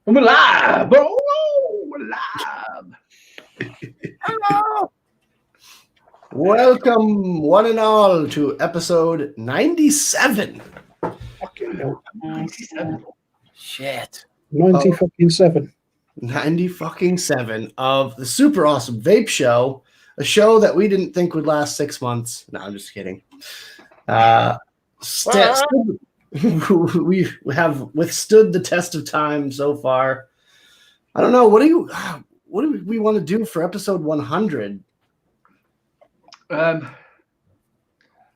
And we're live. Oh, we're live. Hello. Welcome, one and all, to episode 97. Fucking hell. 97. Shit. 97. 97 of the super awesome Vape Show, a show that we didn't think would last 6 months. No, I'm just kidding. We have withstood the test of time so far. I don't know. What do we want to do for episode 100? I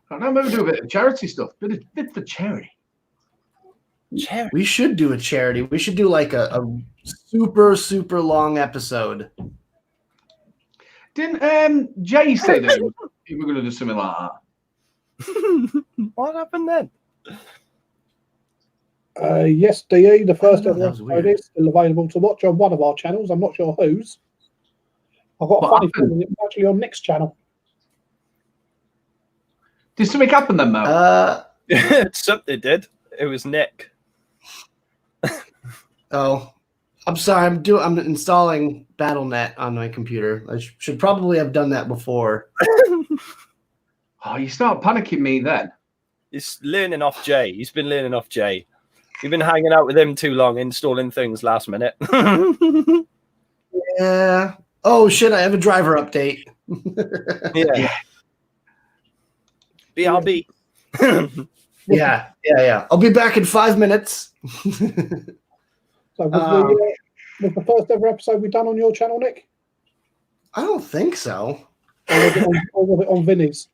don't know, maybe do a bit of charity stuff. Bit for charity. Charity. We should do a charity. We should do like a super long episode. Didn't Jay say that you were going to do something like that? What happened then? Yes, DE, the first ever episode is still available to watch on one of our channels. I'm not sure whose. I've got a funny feeling it's actually on Nick's channel. Did something happen then, Mo? Something did. It was Nick. Oh, I'm sorry. I'm installing BattleNet on my computer. I should probably have done that before. Oh, you start panicking me then. He's learning off Jay. He's been learning off Jay. You've been hanging out with him too long, installing things last minute. Yeah. Oh shit! I have a driver update. Yeah. BRB. Yeah. I'll be back in 5 minutes. So was the first ever episode we've done on your channel, Nick? I don't think so. Or was it on Vinny's?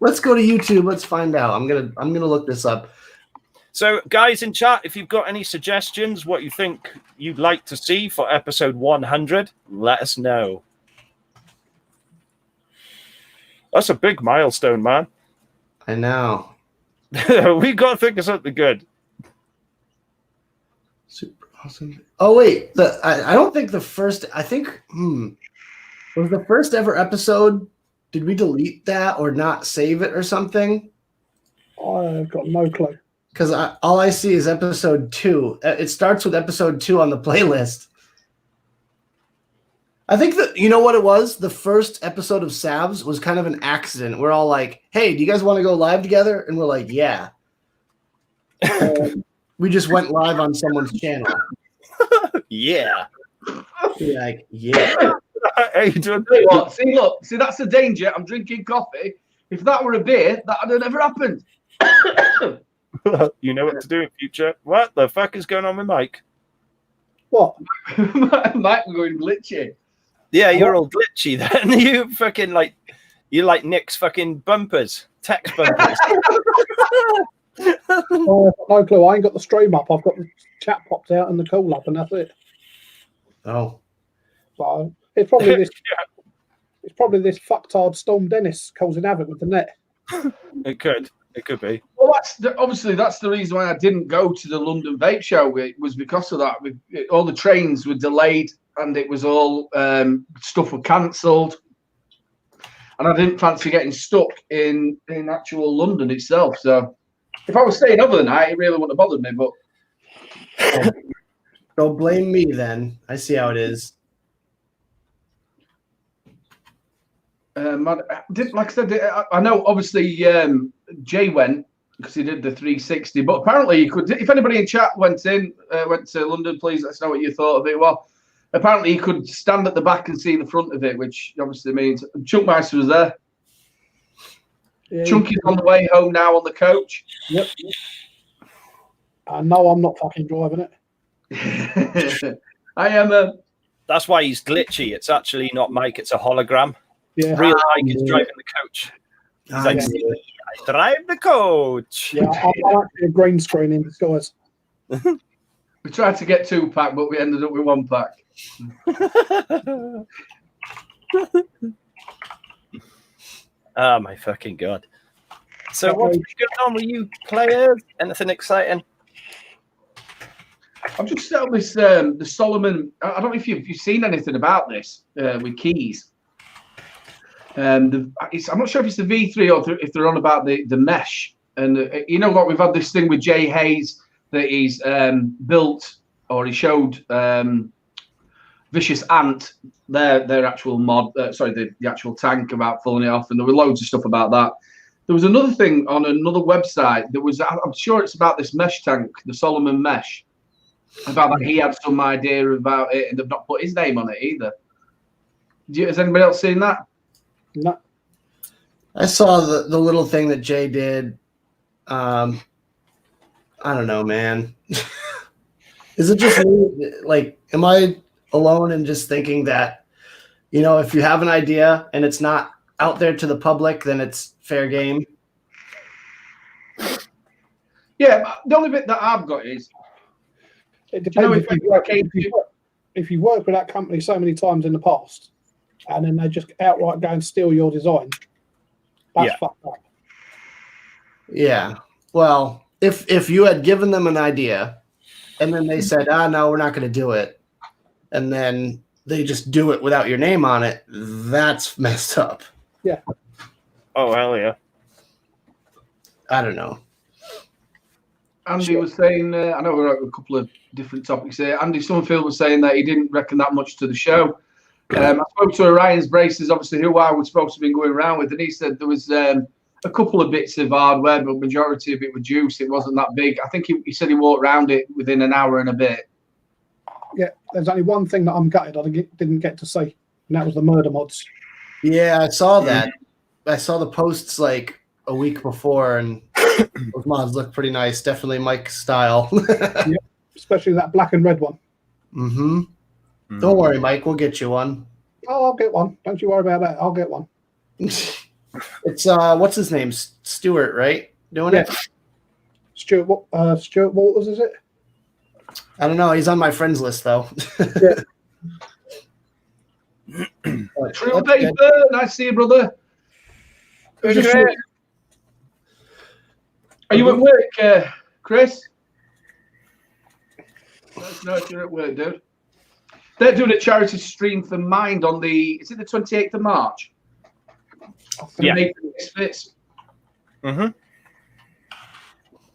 Let's go to YouTube. Let's find out. I'm gonna look this up. So, guys in chat, if you've got any suggestions, what you think you'd like to see for episode 100, let us know. That's a big milestone, man. I know. We've got to think of something good. Super awesome. Oh wait, I don't think the first. I think was the first ever episode. Did we delete that or not save it or something? I've got no clue. Because all I see is episode 2. It starts with episode 2 on the playlist. I think that, you know what it was? The first episode of SAVS was kind of an accident. We're all like, hey, do you guys want to go live together? And we're like, yeah. We just went live on someone's channel. Yeah. We're like, yeah. Hey, doing What? See, that's the danger. I'm drinking coffee. If that were a beer, that would have never happened. You know what to do in future. What the fuck is going on with Mike? What? Mike, we're going glitchy. Yeah, you're all glitchy then. You like Nick's fucking bumpers, text bumpers. Oh, I've got no clue. I ain't got the stream up. I've got the chat popped out and the call up, and that's it. Oh. So it's probably this. It's probably this fucktard Storm Dennis causing havoc with the net. It could be. Well, obviously that's the reason why I didn't go to the London Vape Show. It was because of that. All the trains were delayed, and it was all stuff were cancelled, and I didn't fancy getting stuck in actual London itself. So if I was staying over the night, it really wouldn't have bothered me. But Don't blame me then. I see how it is. Like I said, I know obviously Jay went because he did the 360, but apparently you could. If anybody in chat went to London, please let us know what you thought of it. Well, apparently you could stand at the back and see the front of it, which obviously means Chunkmeister was there. Yeah, Chunky's on the way home now on the coach. Yep. No, I'm not fucking driving it. I am. That's why he's glitchy. It's actually not Mike. It's a hologram. Yeah. Real Mike is driving the coach. He's like, I drive the coach. Yeah, I'm actually a green screen in disguise. We tried to get 2-pack, but we ended up with 1-pack. Oh my fucking god! So what's going on with you players? Anything exciting? I've just set up this the Salomon. I don't know if you've seen anything about this with keys. I'm not sure if it's the V3 or if they're on about the mesh And you know what? We've had this thing with Jay Hayes that he's built, or he showed Vicious Ant, their actual mod, the actual tank about pulling it off, and there were loads of stuff about that. There was another thing on another website that was, I'm sure it's about this mesh tank, the Salomon Mesh, about that he had some idea about it, and they've not put his name on it either. Has anybody else seen that? No. I saw the little thing that Jay did. I don't know, man. Is it just me? Like, am I alone in just thinking that, you know, if you have an idea and it's not out there to the public, then it's fair game? Yeah, the only bit that I've got is, it depends. If you work with that company so many times in the past, and then they just outright go and steal your design, that's fucked up. Yeah. Well, if you had given them an idea and then they said, no, we're not going to do it, and then they just do it without your name on it, that's messed up. Yeah. Oh, hell yeah. I don't know. Andy was saying, I know we're at a couple of different topics here. Andy Summerfield was saying that he didn't reckon that much to the show. I spoke to Orion's Braces, obviously, who I was supposed to be going around with, and he said there was a couple of bits of hardware, but majority of it was juice. It wasn't that big. I think he said he walked around it within an hour and a bit. Yeah, there's only one thing that I'm gutted I didn't get to see, and that was the murder mods. Yeah, I saw that. I saw the posts like a week before, and those mods look pretty nice. Definitely Mike's style. Yeah, especially that black and red one. Mm-hmm. Don't worry, Mike. We'll get you one. Oh, I'll get one. Don't you worry about that. I'll get one. It's what's his name? Stuart, right? Doing it? Stuart Waters, is it? I don't know. He's on my friends list though. Yeah. True Paper, nice to see you, brother. Are you at work, Chris? No, if you're at work, dude. They're doing a charity stream for Mind on the 28th of March? Yeah. Vaping Misfits. Mm-hmm.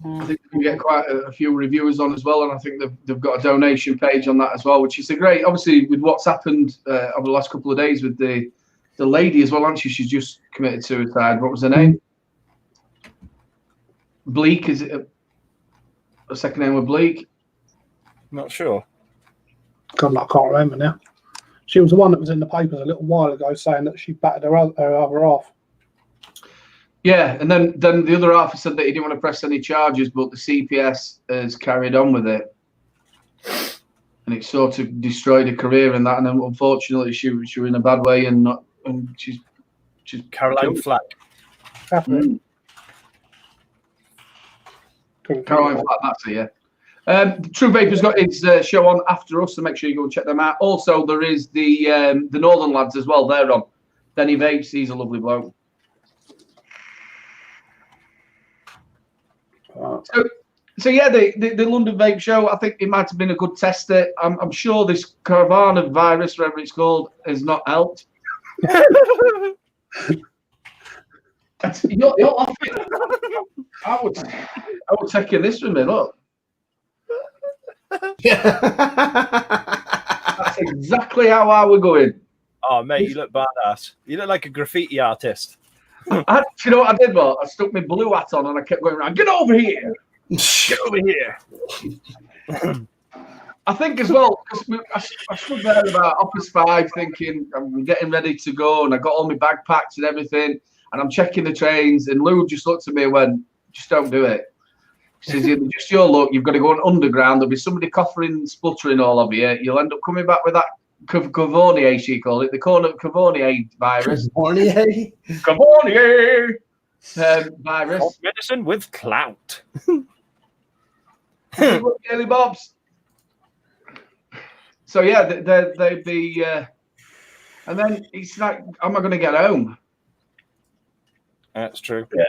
I think we get quite a few reviewers on as well, and I think they've got a donation page on that as well, which is a great. Obviously, with what's happened over the last couple of days with the lady as well, hasn't she? She's just committed suicide. What was her name? Bleak, is it a second name with Bleak? Not sure. God, I can't remember now. She was the one that was in the papers a little while ago saying that she battered her other half. Yeah, and then the other half said that he didn't want to press any charges, but the CPS has carried on with it, and it sort of destroyed her career and that. And then unfortunately, she was in a bad way, and she's Caroline Flack. Caroline Flack, that's it. Yeah. True Vapor's got his show on after us, so make sure you go and check them out. Also, there is the Northern lads as well. They're on. Denny Vapes, he's a lovely bloke. So yeah, the London Vape Show, I think it might have been a good tester. I'm sure this coronavirus, whatever it's called, has not helped. You're laughing. I would take you this with me, look. That's exactly how I were going. Oh, mate, you look badass. You look like a graffiti artist. You know what I did? Well, I stuck my blue hat on and I kept going around. Get over here! Get over here! I think as well, because I stood there about 5:30 thinking I'm getting ready to go, and I got all my bag packed and everything, and I'm checking the trains, and Lou just looked at me and went, just don't do it. He says, just your luck, you've got to go on underground, there'll be somebody coughing, spluttering all over you, you'll end up coming back with that Cavonier, she called it, the Cavonier virus. Cavonier? Cavonier virus. Medicine with clout. Daily Bobs. So yeah, they'd be, and then it's like, am I going to get home? That's true. Yeah.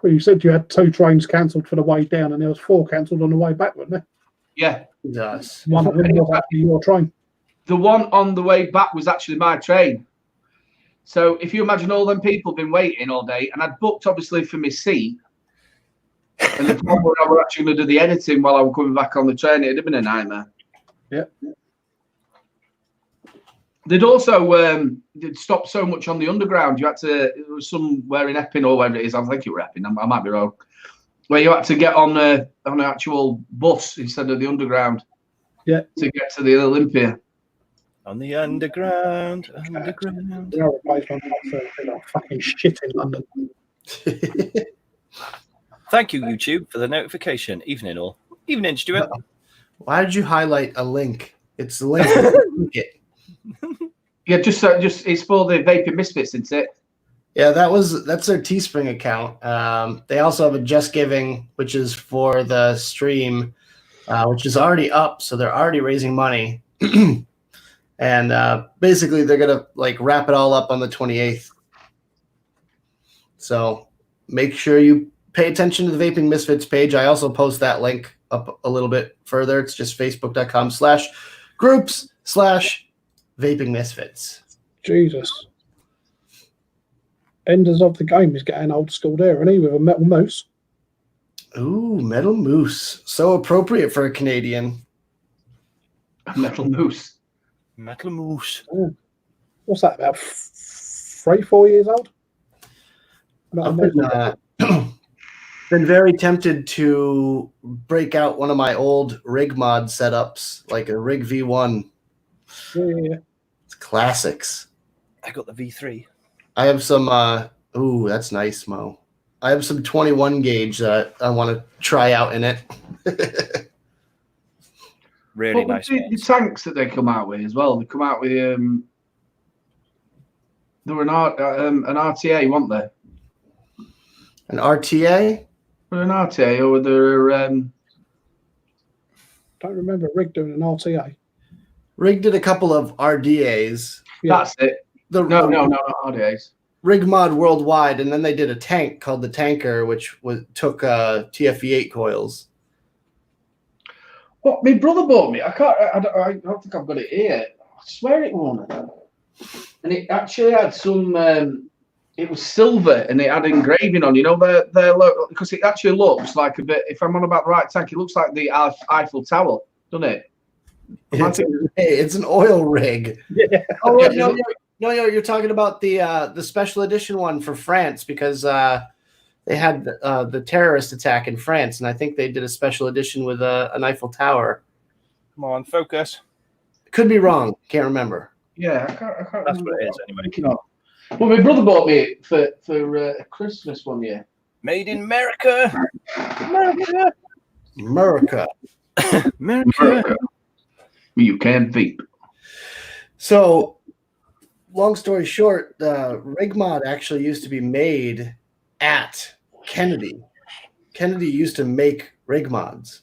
Well, you said you had 2 trains cancelled for the way down, and there was 4 cancelled on the way back, wasn't there? Yeah. Yes. One of them was actually your train. The one on the way back was actually my train. So if you imagine all them people been waiting all day, and I'd booked obviously for my seat, and the time where I were actually going to do the editing while I was coming back on the train, it'd have been a nightmare. Yeah. They'd also they'd stopped so much on the underground. You had to, there was somewhere in Epping or wherever it is. I think you were Epping. I might be wrong. Where you had to get on an actual bus instead of the underground. Yeah. To get to the Olympia. On the underground. Yeah, fucking shit in London. Thank you, YouTube, for the notification. Evening, all. Evening, Stuart. Why did you highlight a link? It's the link. Yeah, just it's for the Vaping Misfits, isn't it? Yeah, that's their Teespring account. They also have a Just Giving, which is for the stream, which is already up, so they're already raising money. And basically, they're gonna like wrap it all up on the 28th. So make sure you pay attention to the Vaping Misfits page. I also post that link up a little bit further. It's just facebook.com/groups/Vaping Misfits. Jesus. Enders of the Game is getting old school there, isn't he? With a metal moose. Ooh, metal moose. So appropriate for a Canadian. A metal moose. Metal moose. Oh. What's that, about 3-4 years old? I've been very tempted to break out one of my old rig mod setups, like a rig V1. Yeah. It's classics. I got the V3. I have some ooh, that's nice, Mo. I have some 21 gauge that I want to try out in it. Really what nice. The tanks that they come out with as well. They come out with they were an RTA, weren't they? An RTA? Were an RTA or were there Don't remember Rig doing an RTA. Rig did a couple of RDAs. Yeah. That's it. No, not RDAs. Rig mod worldwide, and then they did a tank called the Tanker, which took TFE8 coils. What my brother bought me? I don't think I've got it here. I swear it won. And it actually had some. It was silver, and it had engraving on. You know, their logo, because it actually looks like a bit. If I'm on about the right tank, it looks like the Eiffel Tower, doesn't it? It's an oil rig. Yeah. Oh no, you're talking about the special edition one for France, because they had the terrorist attack in France, and I think they did a special edition with an Eiffel Tower. Come on, focus. Could be wrong. Can't remember. Yeah, I can't That's remember what it is anyway. Well, my brother bought me for Christmas one year. Made in America. America. America. You can vape. So, long story short, rig mod actually used to be made at Kennedy. Kennedy used to make rig mods.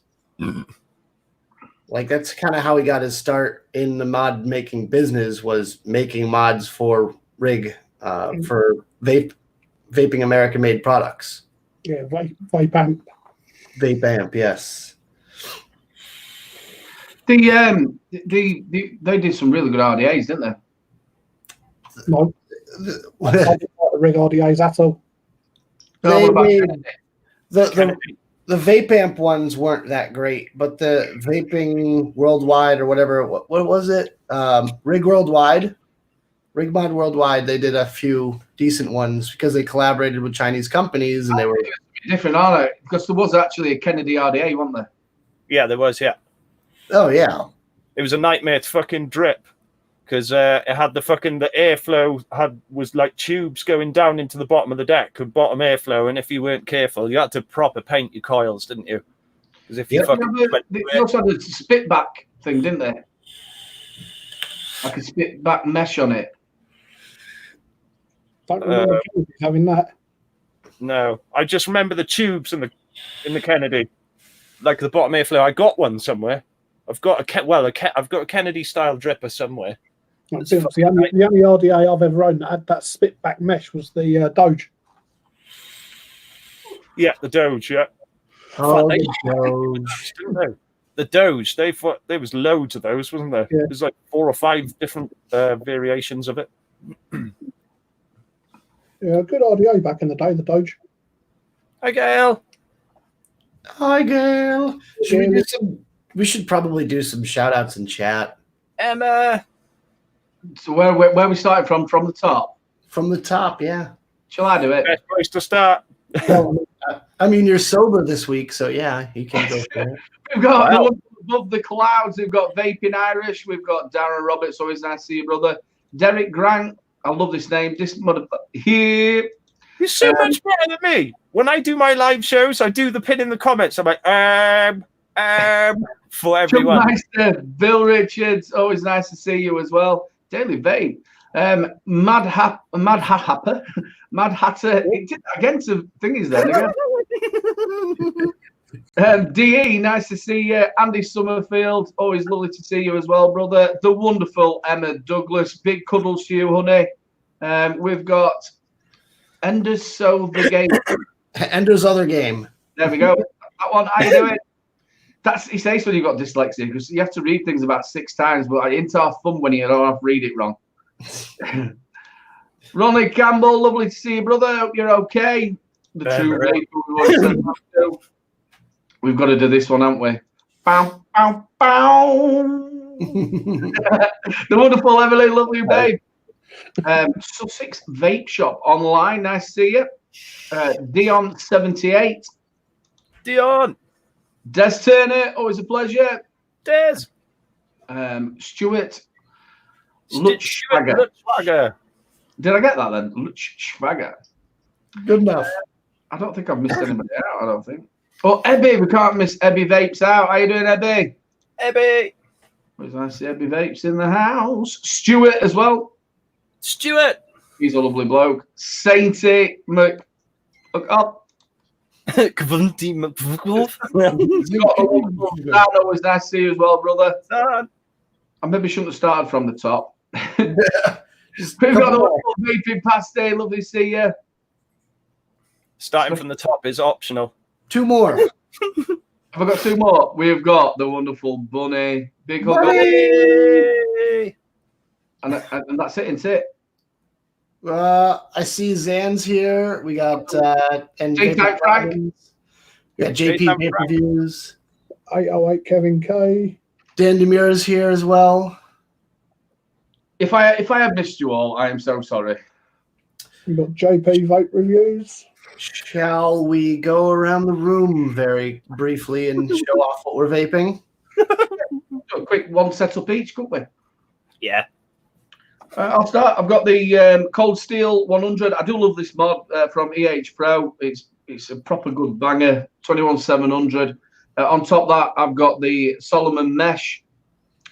Like, that's kind of how he got his start in the mod making business, was making mods for rig, for vaping American made products. Yeah, Vape Amp. Vape Amp, yes. They did some really good RDAs, didn't they? No. I don't like the rig RDAs at all. The Vape Amp ones weren't that great, but the Vaping Worldwide or whatever, what was it? Rig Worldwide? Rig Mod Worldwide, they did a few decent ones because they collaborated with Chinese companies, and they were different, aren't they? Because there was actually a Kennedy RDA, wasn't there? Yeah, there was, yeah. Oh, yeah. It was a nightmare to fucking drip, because it had the airflow was like tubes going down into the bottom of the deck, with bottom airflow, and if you weren't careful, you had to proper paint your coils, didn't you? Because if you they also had a spit back thing, didn't they? Like a spit back mesh on it. Don't remember having that. No, I just remember the tubes in the Kennedy, like the bottom airflow. I got one somewhere. I've got a Kennedy style dripper somewhere. The only RDA I've ever owned that had that spit back mesh was the Doge. Yeah, the Doge. Yeah. Oh, the Doge. The Doge. There was loads of those, wasn't there? Yeah. There's like 4 or 5 different variations of it. Yeah, good RDO back in the day, the Doge. Hi, Gail. Hi, Gail. We should probably do some shout outs in chat. Emma. So where we started from the top? From the top, yeah. Shall I do it? Best place to start. I mean, you're sober this week, so yeah, you can go for it. We've got the one above the clouds. We've got Vaping Irish. We've got Darren Roberts. Always nice to see you, brother. Derek Grant. I love this name. This motherfucker here. You're so much better than me. When I do my live shows, I do the pin in the comments. I'm like, for everyone. Nice to Bill Richards. Always nice to see you as well. Daily Vape. Mad Hatter. He did that again to thingies then again. DE, nice to see you. Andy Summerfield, always lovely to see you as well, brother. The wonderful Emma Douglas, big cuddles to you, honey. We've got Ender's So the Game. Ender's Other Game. There we go. That one, how you doing? He says when you've got dyslexia because you have to read things about 6 times, but it's half fun when you don't have to read it wrong. Ronnie Campbell, lovely to see you, brother. Hope you're okay. The true Vape. We've got to do this one, haven't we? Bow, bow, bow. The wonderful Emily, lovely babe. Sussex Vape Shop online. Nice to see you. Dion78. Dion. Des Turner, always a pleasure. Des. Stuart Lutschwager. Did I get that then? Lutschwager. Good enough. I don't think I've missed anybody out, I don't think. Oh, Ebby, we can't miss Ebby Vapes out. How you doing, Ebby? Ebby. Always nice to see Ebby Vapes in the house. Stuart as well. Stuart. He's a lovely bloke. Sainty Mc... Look up. Always nice to see you as well, brother. I maybe shouldn't have started from the top. We've got a wonderful vaping past day. Lovely to see you. Starting from the top is optional. 2 more. Have I got 2 more? We've got the wonderful Bunny. Big hug. And that's it, isn't it? I see Zan's here. We got and Frank. We got JP pay-per-views. 808 Kevin K. Dan Demir is here as well. If I have missed you all, I am so sorry. We got JP Vape Reviews. Shall we go around the room very briefly and show off what we're vaping? A quick one setup each, couldn't we? Yeah. I'll start. I've got the Cold Steel 100. I do love this mod from EH Pro. It's a proper good banger. 21700. On top of that, I've got the Salomon Mesh,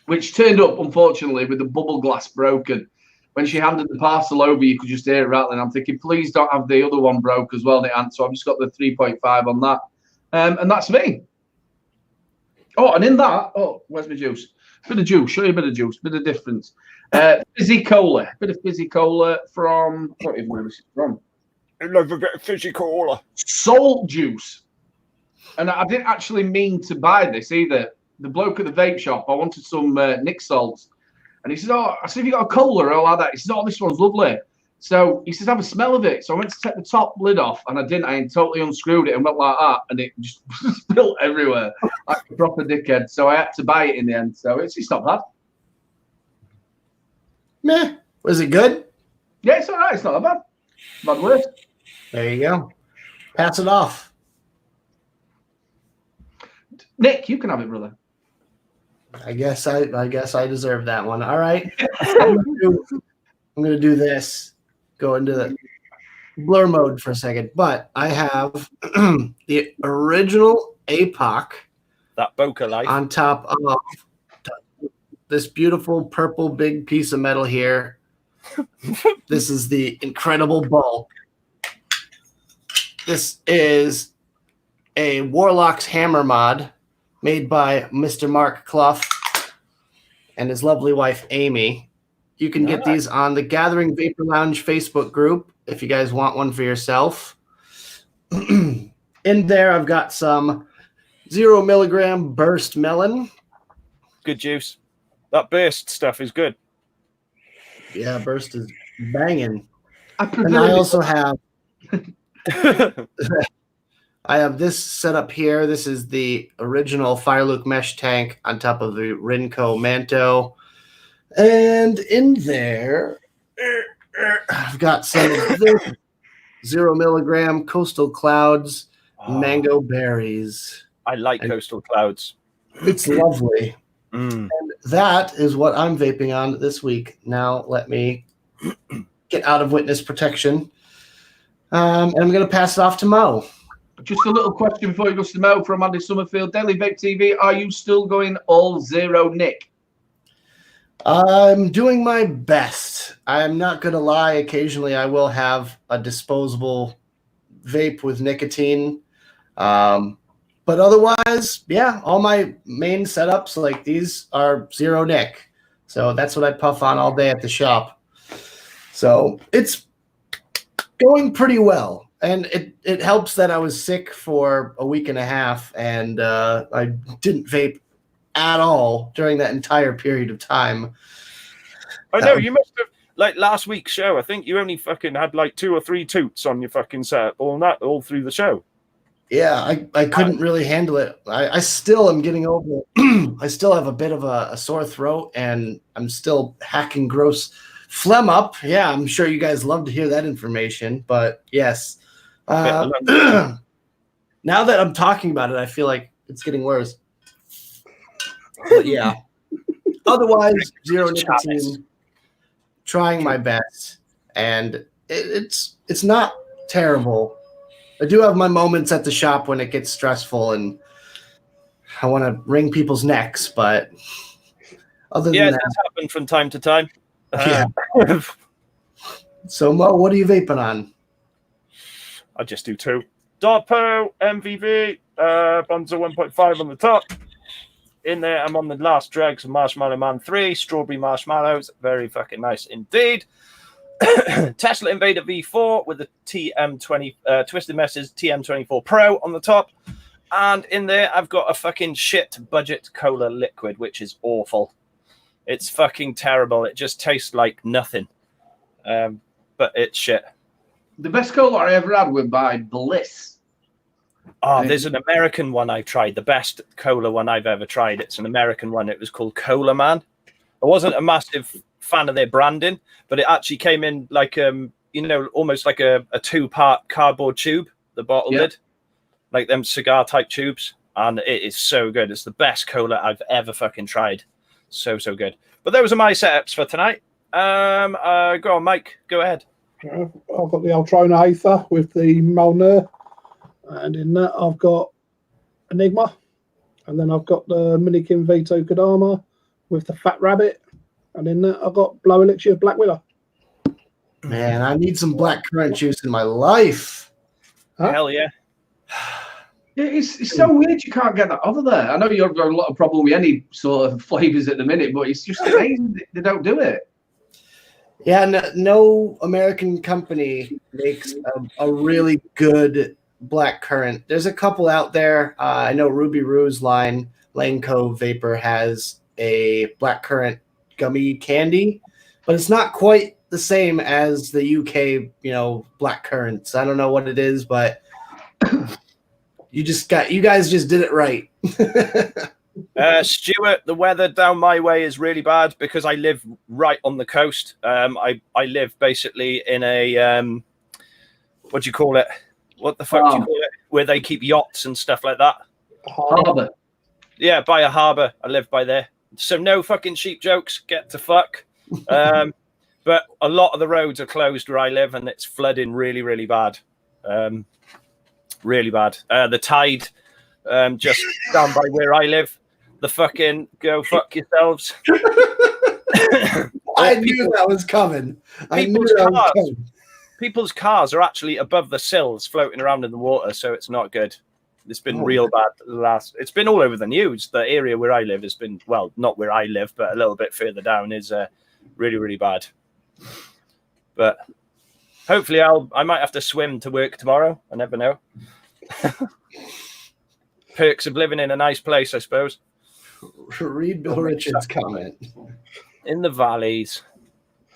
which turned up, unfortunately, with the bubble glass broken. When she handed the parcel over, you could just hear it rattling. I'm thinking, please don't have the other one broke as well. So I've just got the 3.5 on that. And that's me. Oh, and in that, where's my juice? Bit of juice. Show you a bit of juice. Bit of difference. Fizzy cola. Bit of fizzy cola from, I don't even know where this is from. I love a bit of fizzy cola. Salt juice. And I didn't actually mean to buy this either. The bloke at the vape shop, I wanted some Nick salts. And he says, I said, have you got a cola or all like that? He says, this one's lovely. So he says, have a smell of it. So I went to take the top lid off and I didn't. I totally unscrewed it and went like that. And it just spilled everywhere like a proper dickhead. So I had to buy it in the end. So it's not bad. Meh. Was it good? Yeah, it's all right. It's not that bad. Bad word. There you go. Pass it off. Nick, you can have it, brother. I guess I deserve that one. All right. I'm gonna do this. Go into the blur mode for a second. But I have the original APOC. That Boca Life. On top of this beautiful purple big piece of metal here. This is the incredible Bulk. This is a Warlock's Hammer mod made by Mr. Mark Clough and his lovely wife, Amy. You can get these on the Gathering Vapor Lounge Facebook group if you guys want one for yourself. In there, I've got some 0 milligram burst melon. Good juice. That burst stuff is good. Yeah, burst is banging. And I also have I have this set up here. This is the original Fireluke mesh tank on top of the Rinco Manto. And in there, I've got some of this 0 milligram Coastal Clouds mango berries. I like Coastal Clouds. It's lovely. Mm. And that is what I'm vaping on this week. Now let me get out of witness protection. And I'm going to pass it off to Mo. Just a little question before you go to Mo from Andy Summerfield. Daily Vape TV, are you still going all zero Nick? I'm doing my best. I'm not going to lie. Occasionally, I will have a disposable vape with nicotine. But otherwise, yeah, all my main setups like these are zero Nick. So that's what I puff on all day at the shop. So it's going pretty well. And it helps that I was sick for a week and a half and I didn't vape at all during that entire period of time. I know, you must have, like last week's show, I think you only fucking had like 2 or 3 toots on your fucking set all through the show. Yeah, I couldn't really handle it. I still am getting over it. I still have a bit of a sore throat and I'm still hacking gross phlegm up. Yeah, I'm sure you guys love to hear that information, but yes. Now that I'm talking about it, I feel like it's getting worse. But yeah. Otherwise, zero nicotine. Trying my best, and it's not terrible. I do have my moments at the shop when it gets stressful and I want to wring people's necks, but other than that, that's happened from time to time. Yeah. So Mo, what are you vaping on? I just do 2. Darpo, MVV, Bonzo 1.5 on the top. In there, I'm on the last dregs of Marshmallow Man 3, Strawberry Marshmallows. Very fucking nice indeed. Tesla Invader V4 with the TM20 Twisted Messes TM24 Pro on the top. And in there, I've got a fucking shit budget cola liquid, which is awful. It's fucking terrible. It just tastes like nothing. But it's shit. The best cola I ever had was by Bliss. Oh, there's an American one I tried. The best cola one I've ever tried. It's an American one. It was called Cola Man. I wasn't a massive fan of their branding, but it actually came in like almost like a 2-part cardboard tube, the bottle lid, like them cigar type tubes, and it is so good. It's the best cola I've ever fucking tried. So good. But those are my setups for tonight. Go on, Mike. Go ahead. I've got the Ultrona Aether with the Molnir, and in that I've got Enigma, and then I've got the Minikin Vito Kodama with the Fat Rabbit, and in that I've got Blow Elixir Black Widow. Man, I need some black currant juice in my life. Huh? Hell yeah. It's so weird you can't get that over there. I know you've got a lot of problem with any sort of flavors at the minute, but it's just amazing they don't do it. Yeah, no American company makes a really good black currant. There's a couple out there. I know Ruby Roo's line, Lane Cove Vapor, has a black currant gummy candy, but it's not quite the same as the UK, black currants. I don't know what it is, but you guys just did it right. Stuart, the weather down my way is really bad because I live right on the coast. I live basically in a what do you call it? What the fuck do you call it? Where they keep yachts and stuff like that. Harbour. Yeah, by a harbour. I live by there. So no fucking sheep jokes. Get to fuck. But a lot of the roads are closed where I live, and it's flooding really, really bad. Really bad. The tide just down by where I live. The fucking go fuck yourselves. I knew that was coming. People's cars are actually above the sills floating around in the water, so it's not good. It's been real bad. It's been all over the news. The area where I live has been, well, not where I live, but a little bit further down is really, really bad. But hopefully I might have to swim to work tomorrow. I never know. Perks of living in a nice place, I suppose. Read Bill Richards' comment. In the valleys.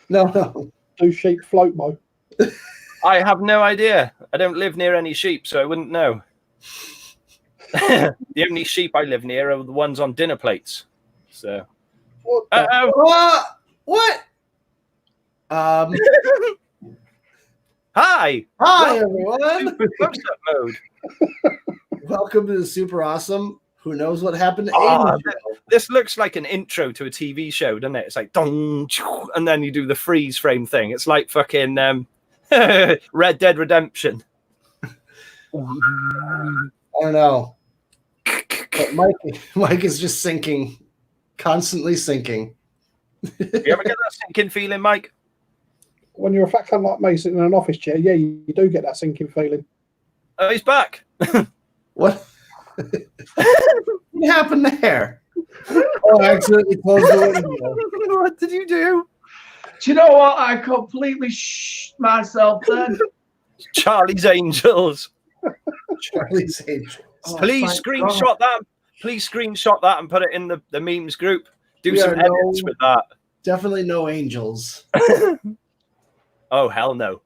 No. Do sheep float, Mo? I have no idea. I don't live near any sheep, so I wouldn't know. The only sheep I live near are the ones on dinner plates. So, What the- What? Hi, Hi everyone. super close-up mode. Welcome to the Super Awesome. Who knows what happened to Oh, Aiden show. This looks like an intro to a TV show, doesn't it? It's like dong, choo, and then you do the freeze frame thing. It's like fucking Red Dead Redemption. I don't know. But Mike is just sinking, constantly sinking. You ever get that sinking feeling, Mike? When you're a fat cunt like me sitting in an office chair, yeah, you do get that sinking feeling. Oh, he's back. What? What happened there? Oh, I accidentally closed the window. What did you do? Do you know what? I completely shit myself then. Charlie's Angels. Charlie's Angels. Oh, Please thank screenshot that. Please screenshot that and put it in the memes group. Do some Yeah, edits with that. Definitely no angels. Oh, hell no.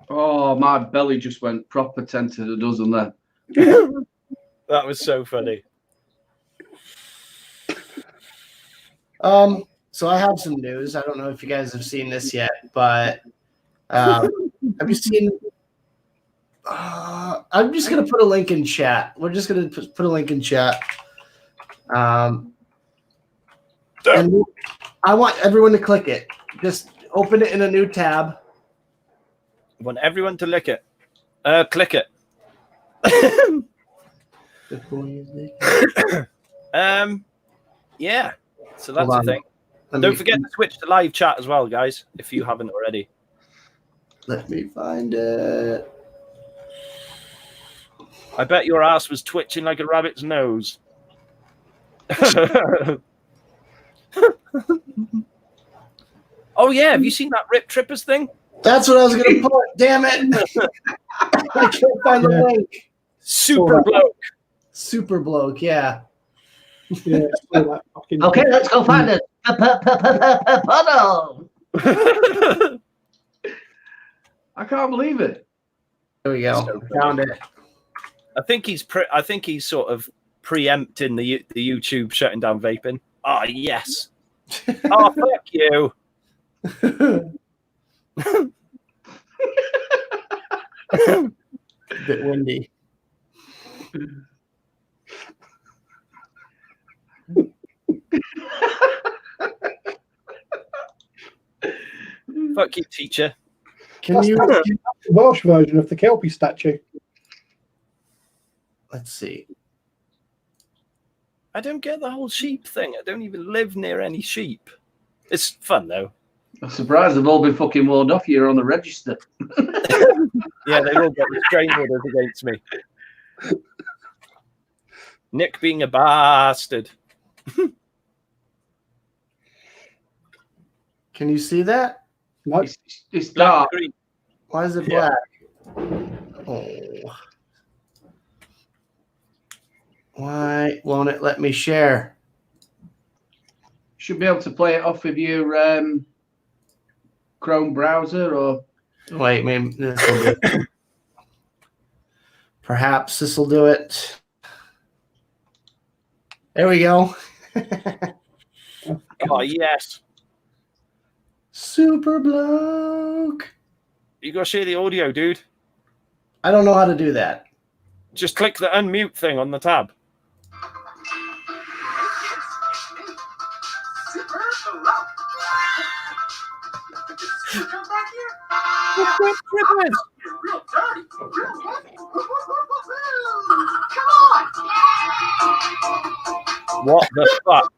Oh, my belly just went proper 10 to the dozen there. That was so funny. So I have some news. I don't know if you guys have seen this yet, but have you seen? I'm just gonna put a link in chat. We're just gonna put a link in chat. And I want everyone to click it. Just open it in a new tab. I want everyone to lick it. Click it. Yeah. So that's the thing. Don't forget to switch to live chat as well, guys, if you haven't already. Let me find it. I bet your ass was twitching like a rabbit's nose. Oh yeah, have you seen that Rip Trippers thing? That's what I was gonna put. Damn it! I can't find the link. Super Bloke. Super Bloke, yeah. Yeah, it's all that fucking- Okay, let's go find it. Puddle. I can't believe it. There we go. So Found it. I think he's sort of preempting the YouTube shutting down vaping. Oh yes. Oh fuck you. Bit windy. Fuck you, teacher. Can you? Welsh version of the Kelpie statue. Let's see. I don't get the whole sheep thing. I don't even live near any sheep. It's fun though. I'm surprised they've all been fucking warned off. You're on the register. Yeah, they all got restraint orders against me. Nick being a bastard. Can you see that? No, It's Black dark. and green. Why is it Yeah. black? Oh. Why won't it let me share? Should be able to play it off with your Chrome browser or. Wait, maybe this will do it. Perhaps this will do it. There we go. Oh yes. Super Bloke. You gotta share the audio, dude. I don't know how to do that. Just click the unmute thing on the tab. What the fuck?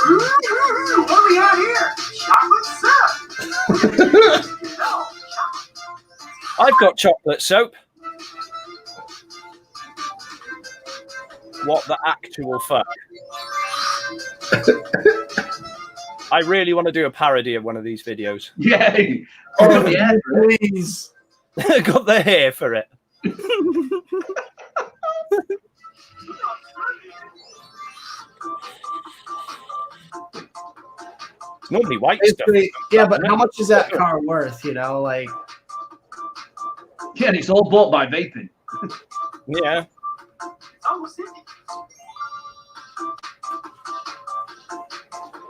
What do we have here? Chocolate syrup. I've got chocolate soap. What the actual fuck? I really want to do a parody of one of these videos. Yay! Oh, yeah, please. Got the hair for it. It's normally white stuff. Yeah, but how much is that car worth? You know, like. Yeah, and it's all bought by vaping. Yeah.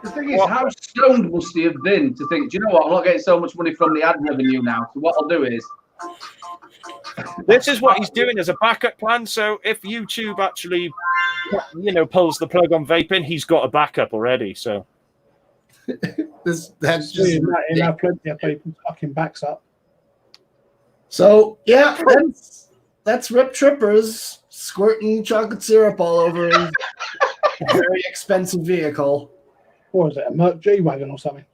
The thing is, how stoned must he have been to think, do you know what, I'm not getting so much money from the ad revenue now, so what I'll do is... This is what he's doing as a backup plan, so if YouTube actually, you know, pulls the plug on vaping, he's got a backup already, so... That's just... plenty of people fucking backs up. So, yeah, that's Rip Trippers squirting chocolate syrup all over his very expensive vehicle. Or is it a Merc G-Wagon or something?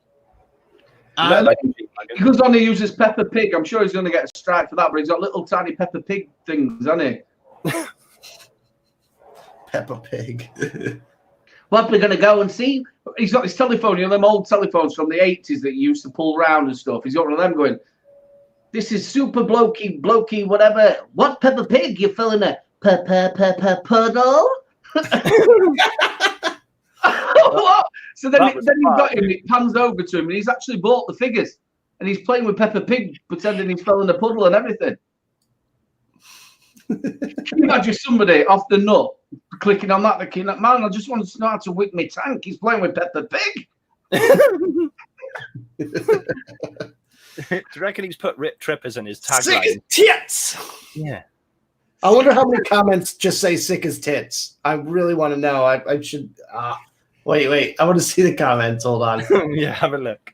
He goes on, he uses Peppa Pig. I'm sure he's going to get a strike for that, but he's got little tiny Peppa Pig things, hasn't he? Peppa Pig. What, we're going to go and see? He's got his telephone, you know, them old telephones from the 80s that you used to pull round and stuff. He's got one of them going, this is super blokey, whatever. What, Peppa Pig? You're filling a puddle? What? So then you've got him, it pans over to him, and he's actually bought the figures. And he's playing with Peppa Pig, pretending he's filling a puddle and everything. Can you imagine somebody off the nut clicking on that, thinking, man, I just want to know how to wick my tank. He's playing with Peppa Pig. Do you reckon he's put Rip Trippers in his Sick tagline? as tits! Yeah. I wonder how many comments just say sick as tits. I really want to know. I should... Wait. I want to see the comments. Hold on. Yeah, have a look.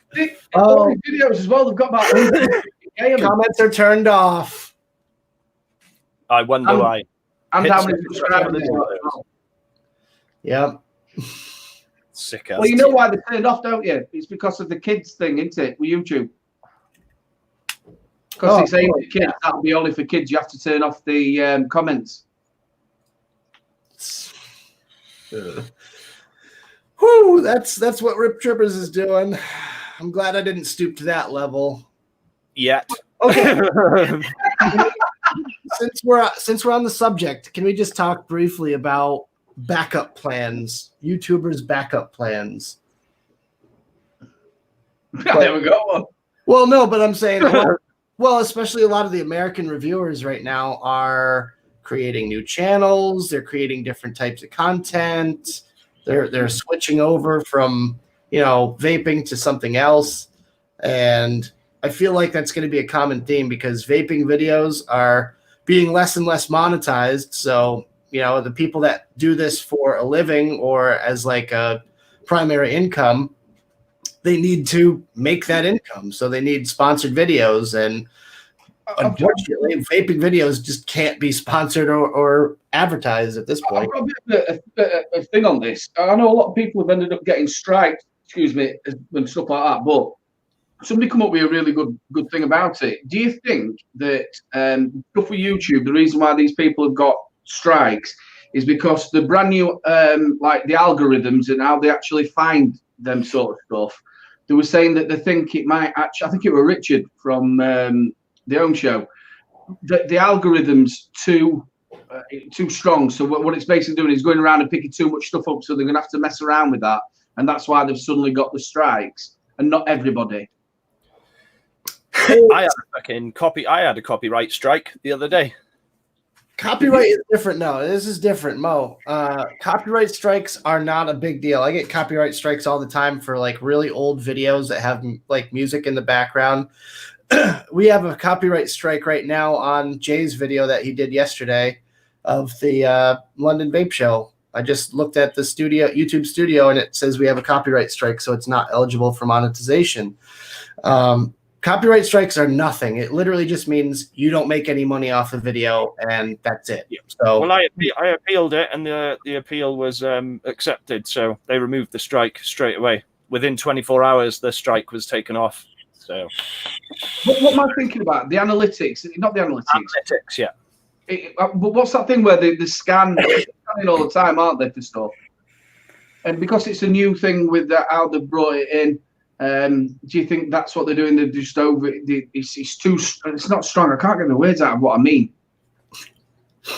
Oh, videos as well. They've got about comments are turned off. I wonder why. And how many subscribers? Yep. Sick as Well, you know why they're turned off, don't you? It's because of the kids thing, isn't it, with YouTube? Because it's aimed at kids. That'll be only for kids. You have to turn off the comments. Whew, that's what Rip Trippers is doing. I'm glad I didn't stoop to that level. Yet. Okay. Since we're on the subject, can we just talk briefly about backup plans? YouTubers' backup plans. There we go. Well, no, but I'm saying, well, especially a lot of the American reviewers right now are creating new channels. They're creating different types of content. They're switching over from, you know, vaping to something else. And I feel like that's going to be a common theme because vaping videos are being less and less monetized. So, you know, the people that do this for a living or as like a primary income, they need to make that income. So they need sponsored videos. And unfortunately, vaping videos just can't be sponsored or advertised at this point. I've got a thing on this. I know a lot of people have ended up getting striked, and stuff like that, but somebody come up with a really good thing about it. Do you think that stuff with YouTube, the reason why these people have got strikes is because the brand new, like the algorithms and how they actually find them sort of stuff? They were saying that they think it might actually, I think it was Richard from the Own Show, the algorithm's too strong. So what it's basically doing is going around and picking too much stuff up. So they're going to have to mess around with that. And that's why they've suddenly got the strikes and not everybody. I had a copyright strike the other day. Copyright is different. No, this is different, Mo. Copyright strikes are not a big deal. I get copyright strikes all the time for like really old videos that have like music in the background. We have a copyright strike right now on Jay's video that he did yesterday of the London Vape Show. I just looked at the YouTube studio, and it says we have a copyright strike, so it's not eligible for monetization. Copyright strikes are nothing. It literally just means you don't make any money off the video, and that's it. Yeah. So, well, I appealed it, and the appeal was accepted, so they removed the strike straight away. Within 24 hours, the strike was taken off. So, what am I thinking about? The analytics, not the analytics. Analytics, yeah. But what's that thing where they scanning all the time, aren't they, for stuff? And because it's a new thing with how they've brought it in, do you think that's what they're doing? They're just over. It's not strong. I can't get the words out of what I mean.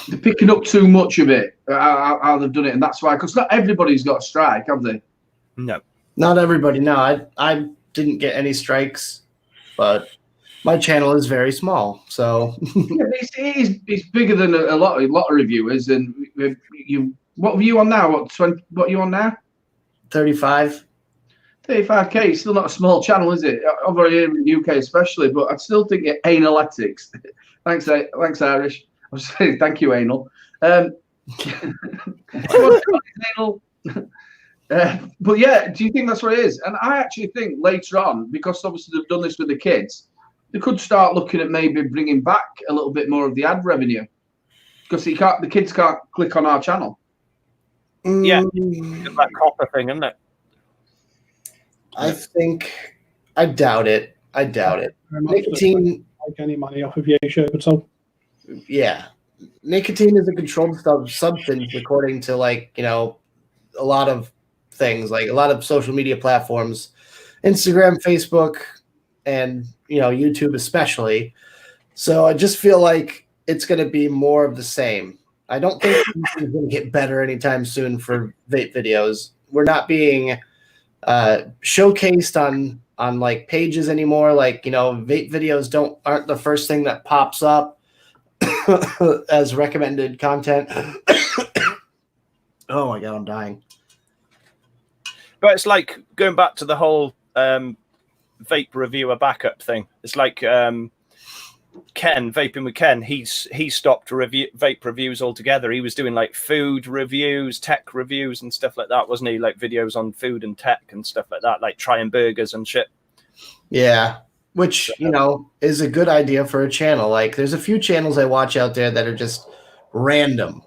They're picking up too much of it. How they've done it, and that's why. Because not everybody's got a strike, have they? No. Not everybody. No, I didn't get any strikes, but my channel is very small. So Yeah, it's bigger than a lot of reviewers. And you, what are you on now? What are you on now? 35. 35K. It's still not a small channel, is it? Over here in the UK, especially. But I still think it analytics. Thanks, Irish. I was saying thank you, anal. Anal. But yeah, do you think that's what it is? And I actually think later on, because obviously they've done this with the kids, they could start looking at maybe bringing back a little bit more of the ad revenue, because the kids can't click on our channel. Yeah, that copper thing, isn't it? I doubt it. Nicotine, make any money off of YouTube, so yeah, nicotine is a controlled substance according to a lot of things, like a lot of social media platforms, Instagram, Facebook, and YouTube especially. So I just feel like it's going to be more of the same. I don't think it's going to get better anytime soon for vape videos. We're not being showcased on like pages anymore. Like, vape videos aren't the first thing that pops up as recommended content. Oh my God, I'm dying. But it's like going back to the whole vape reviewer backup thing. It's like Ken, Vaping with Ken, he stopped vape reviews altogether. He was doing like food reviews, tech reviews and stuff like that, wasn't he? Like videos on food and tech and stuff like that, like trying burgers and shit. Yeah, which, is a good idea for a channel. Like there's a few channels I watch out there that are just random,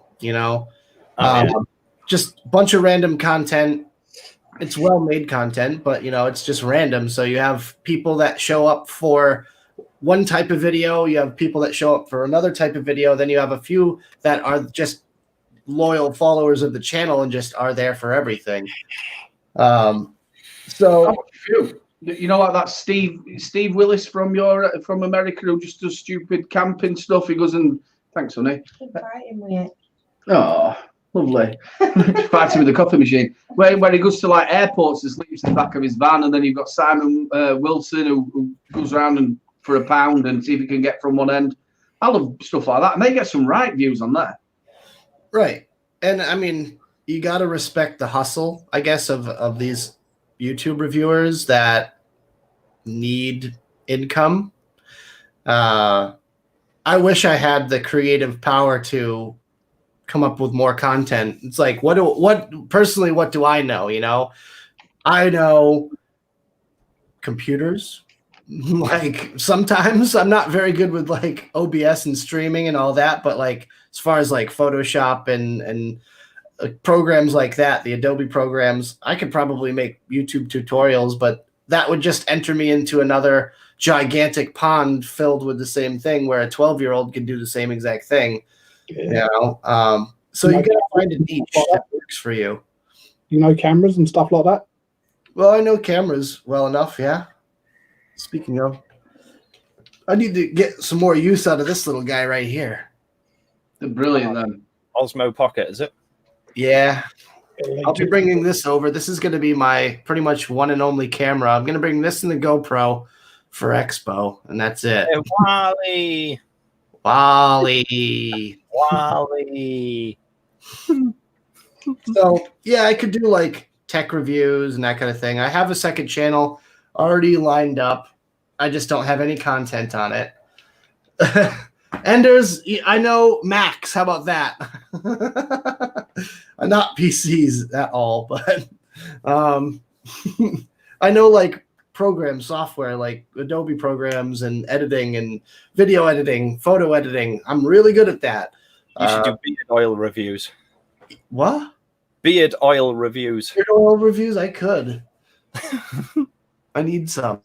just a bunch of random content. It's well-made content, but, it's just random. So you have people that show up for one type of video. You have people that show up for another type of video. Then you have a few that are just loyal followers of the channel and just are there for everything. So like that Steve Willis from America, who just does stupid camping stuff. He goes and thanks, honey. Oh, lovely. Fighting with the coffee machine. Where he goes to like airports and sleeps in the back of his van, and then you've got Simon Wilson who goes around and for £1 and see if he can get from one end. I love stuff like that, and they get some right views on that. Right, and I mean, you got to respect the hustle, I guess, of these YouTube reviewers that need income. I wish I had the creative power to come up with more content. It's like, what do I know? I know computers. Like sometimes I'm not very good with like OBS and streaming and all that, but like as far as like Photoshop and programs like that, the Adobe programs, I could probably make YouTube tutorials, but that would just enter me into another gigantic pond filled with the same thing where a 12-year-old can do the same exact thing. So you gotta find a niche that works for you. Cameras and stuff like that. Well, I know cameras well enough. Yeah. Speaking of, I need to get some more use out of this little guy right here. They're brilliant, then. Osmo Pocket, is it? Yeah. I'll be bringing this over. This is going to be my pretty much one and only camera. I'm going to bring this in the GoPro for Expo, and that's it. Hey, Wally. So, yeah, I could do like tech reviews and that kind of thing. I have a second channel already lined up. I just don't have any content on it. And I know Macs. How about that? Not PCs at all, but I know like program software, like Adobe programs and editing and video editing, photo editing. I'm really good at that. You should do beard oil reviews. What? Beard oil reviews. Beard oil reviews? I could. I need some.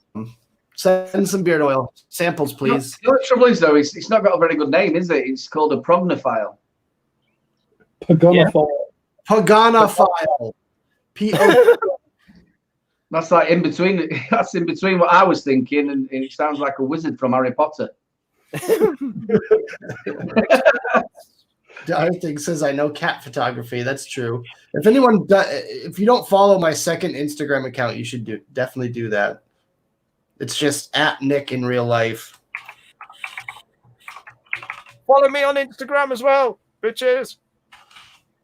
Send some beard oil samples, please. The trouble is, though, it's not got a very good name, is it? It's called a prognophile. Paganophile. Paganophile. That's like in between. That's in between what I was thinking, and it sounds like a wizard from Harry Potter. Darthing says, I know cat photography. That's true. If you don't follow my second Instagram account, you should definitely do that. It's just at Nick in real life. Follow me on Instagram as well, bitches.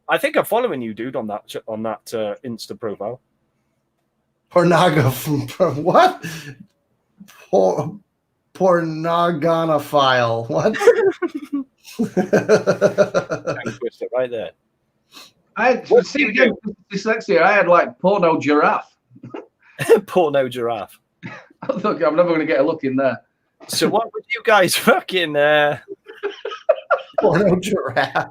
I think I'm following you, dude, on that Insta profile. Pornaga from what? Pornoganophile. What? Twist it right there. I had dyslexia. I had like porno giraffe. Porno giraffe. Look, I'm never going to get a look in there. So what would you guys fucking porno giraffe?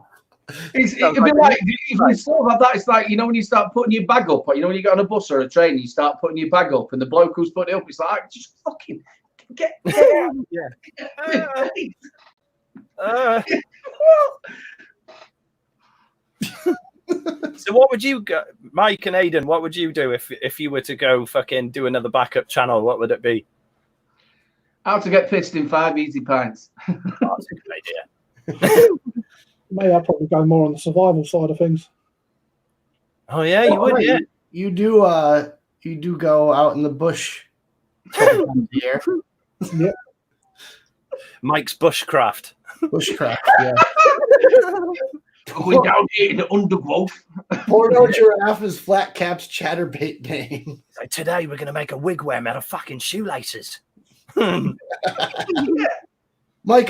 It'd be like if we sort of have that. It's like, you know, when you start putting your bag up, or you know, when you get on a bus or a train, you start putting your bag up, and the bloke who's putting it up, it's like, just fucking get out. Yeah. So what would you go, Mike and Aidan? What would you do if you were to go fucking do another backup channel? What would it be? How to get pissed in 5 easy pints. Oh, that's a good idea. Maybe I'd probably go more on the survival side of things. Oh yeah, you would. Yeah, you do go out in the bush. Here. Yeah. Mike's bushcraft. Bushcraft. Yeah. Going down here in the undergrowth. Porno giraffe is flat caps chatterbait name. Like, today we're gonna make a wigwam out of fucking shoelaces. Mike,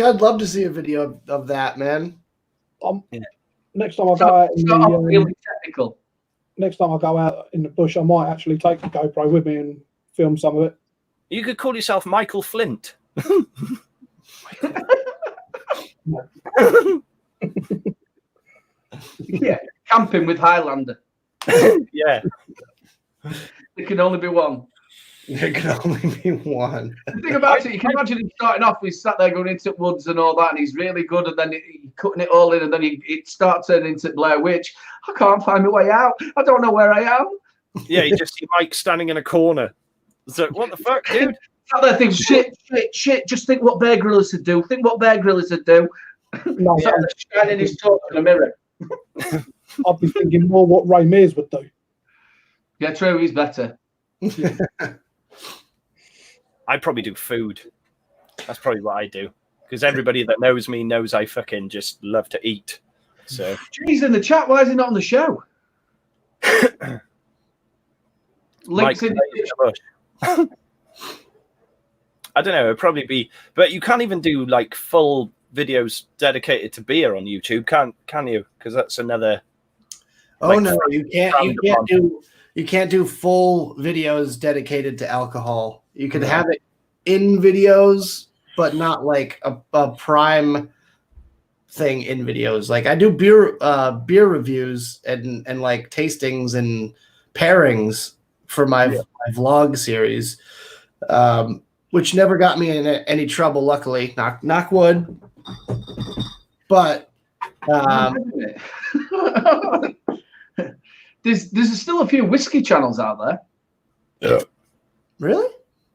I'd love to see a video of that, man. Next time I go out in the really technical. Next time I go out in the bush, I might actually take the GoPro with me and film some of it. You could call yourself Michael Flint. Yeah, camping with Highlander. Yeah. There can only be one. There can only be one. The thing about it, you can imagine him starting off, he's sat there going into woods and all that, and he's really good, and then he's cutting it all in, and then it starts turning into Blair Witch. I can't find my way out. I don't know where I am. Yeah, you just see Mike standing in a corner. So what the fuck, dude? Sat there thinking, shit. Just think what Bear Grylls would do. Think what Bear Grylls would do. No, Sat there shining his torch in a mirror. I'd be thinking more what Ray Mears would do. Yeah, true. He's better. I'd probably do food. That's probably what I do. Because everybody that knows me knows I fucking just love to eat. So he's in the chat. Why is he not on the show? Links in the bush. I don't know. It'd probably be, but you can't even do like full videos dedicated to beer on YouTube, can you? Because that's another. Oh like, no, you can't do full videos dedicated to alcohol. You can have it in videos, but not like a prime thing in videos. Like I do beer reviews and like tastings and pairings for my vlog series, which never got me in any trouble. Luckily, knock wood. But there's still a few whiskey channels out there. Yeah. Really?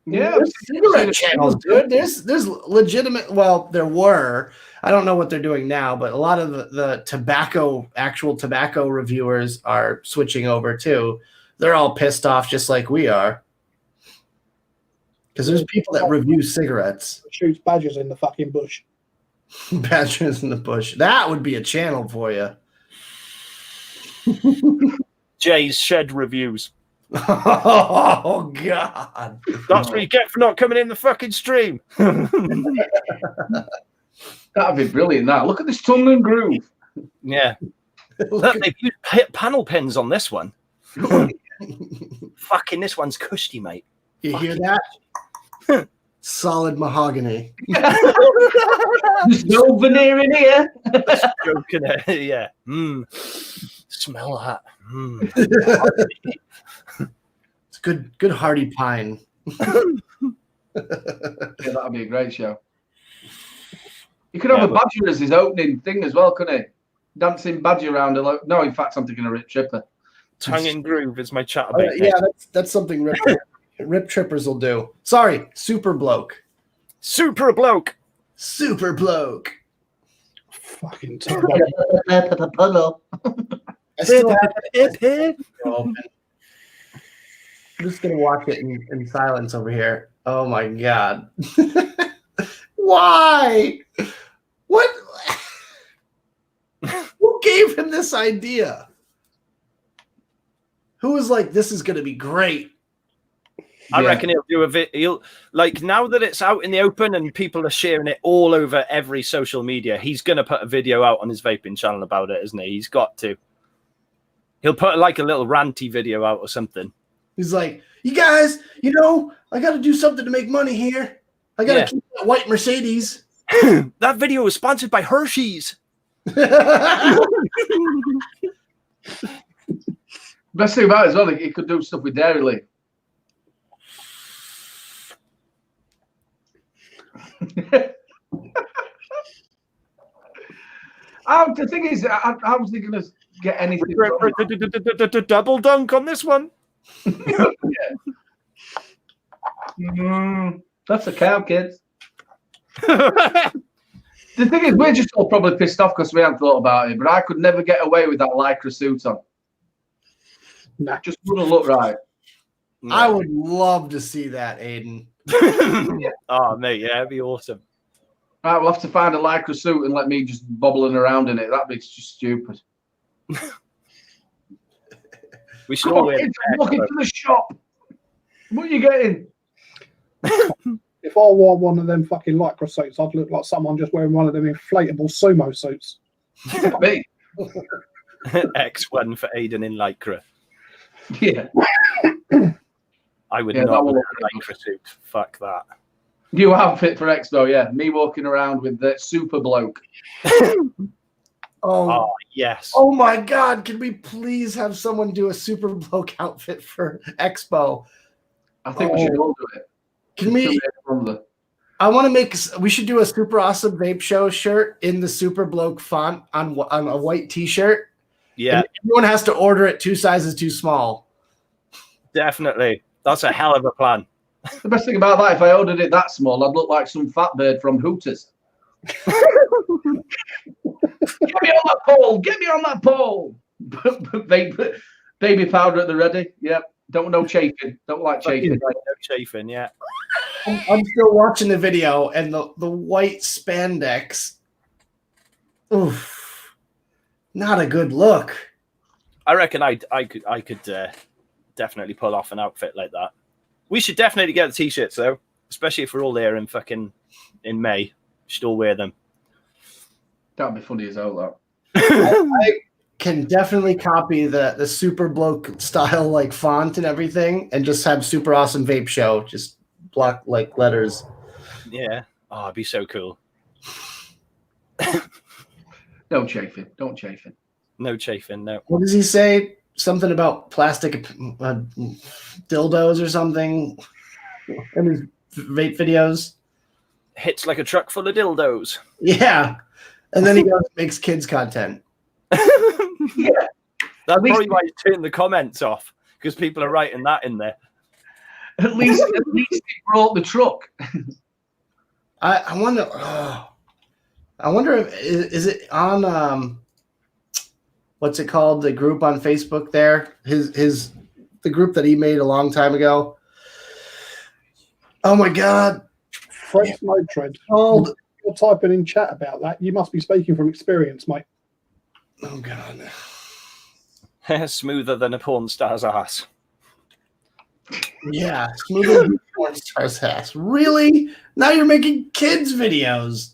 Yeah, there's cigarette channels, dude. There's legitimate. Well, there were. I don't know what they're doing now, but a lot of the actual tobacco reviewers are switching over too. They're all pissed off, just like we are. Because there's people that review cigarettes. Shoots badgers in the fucking bush. Badgers in the bush. That would be a channel for you. Jay's Shed Reviews. Oh, God. That's what you get for not coming in the fucking stream. That'd be brilliant, that. Look at this tongue and groove. Yeah. Look, they've used panel pens on this one. Fucking this one's cushy, mate. You hear that? Solid mahogany. There's no veneer in here. Joking it. Yeah. Smell that. It's good hearty pine. Yeah, that'd be a great show. You could have a badger as his opening thing as well, couldn't he? Dancing badger around. No, in fact, I'm thinking a Rip Tripper. Tongue and groove is my chatterbait. Yeah, that's something Rip Trippers will do. Sorry, Super Bloke. Super Bloke. Super Bloke. Fucking terrible. I still have it open. I'm just gonna watch it in silence over here. Oh my god. Why? What? Who gave him this idea? Who was like, this is gonna be great? I reckon he'll do a he'll like, now that it's out in the open and people are sharing it all over every social media, he's gonna put a video out on his vaping channel about it, isn't he? He's got to. He'll put like a little ranty video out or something. He's like, you guys, you know, I got to do something to make money here. I got to keep that white Mercedes. That video was sponsored by Hershey's. Best thing about it as well, he could do stuff with Dairy League. The thing is, how was he going to get anything? Double dunk on this one. That's a cow, kids. The thing is, we're just all probably pissed off because we haven't thought about it, but I could never get away with that lycra suit on. Nah. Just wouldn't look right. No. I would love to see that, Aiden. Oh, mate, yeah, it'd be awesome. Right, we'll have to find a lycra suit and let me just bobbling around in it. That'd be just stupid. We should Come all on, wear kids, walk into the shop. What are you getting? If I wore one of them fucking lycra suits, I'd look like someone just wearing one of them inflatable sumo suits. Me. X1 for Aiden in lycra. Yeah. I would Yeah, not that wear would- a lycra suit. Fuck that. New outfit for Expo, yeah. Me walking around with the super bloke. Oh, yes. Oh my god, can we please have someone do a super bloke outfit for Expo? I think we should all do it. Can we? I want to make. We should do a super awesome vape show shirt in the super bloke font on a white T-shirt. Yeah, and everyone has to order it 2 sizes too small. Definitely. That's a hell of a plan. The best thing about that, if I ordered it that small, I'd look like some fat bird from Hooters. Get me on that pole! Get me on that pole! Baby powder at the ready. Yep. Don't know chafing. Don't like chafing. No chafing, yeah. I'm still watching the video, and the white spandex. Oof, not a good look. I reckon I could definitely pull off an outfit like that. We should definitely get the t-shirts though, especially if we're all there in May. We should all wear them. That'd be funny as hell, that. I can definitely copy the super bloke style like font and everything, and just have super awesome vape show, just block like letters. Yeah. Oh, it'd be so cool. No chafing. Don't chafing. No chafing, no. What does he say? Something about plastic dildos or something in his vape videos. Hits like a truck full of dildos. Yeah. And then he goes and makes kids content. Yeah. That's probably why he's turned the comments off, because people are writing that in there. At least he brought the truck. I wonder. I wonder if is it on what's it called? The group on Facebook there. The group that he made a long time ago. Oh my god. Fred Snowtread. Called. You're typing in chat about that. You must be speaking from experience, mate. Oh god. Smoother than a porn star's ass. Yeah, smoother than a porn star's ass. Really? Now you're making kids videos.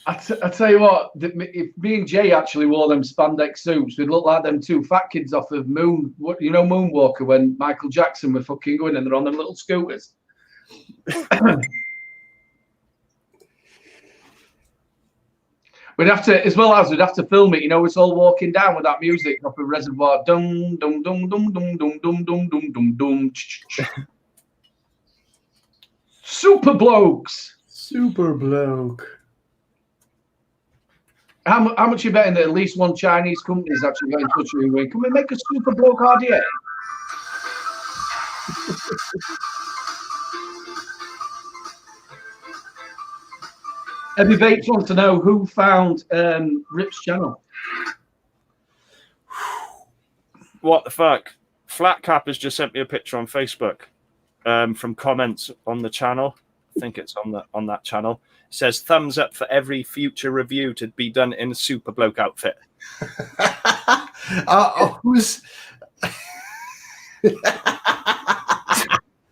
I tell you what, if me and Jay actually wore them spandex suits, we'd look like them 2 fat kids off of Moonwalker, when Michael Jackson were fucking going and they're on them little scooters. We'd have to, as well as we'd have to film it, it's all walking down with that music off a reservoir. Dum dum dum dum dum dum dum dum dum dum dum. Super blokes. Super bloke. How much you betting that at least one Chinese company is actually got in touch with you? Can we make a super bloke RDA? Heavy Vapes wants to know who found Rip's channel. What the fuck? Flat Cap has just sent me a picture on Facebook from comments on the channel. I think it's on that channel. It says thumbs up for every future review to be done in a super bloke outfit. Who's?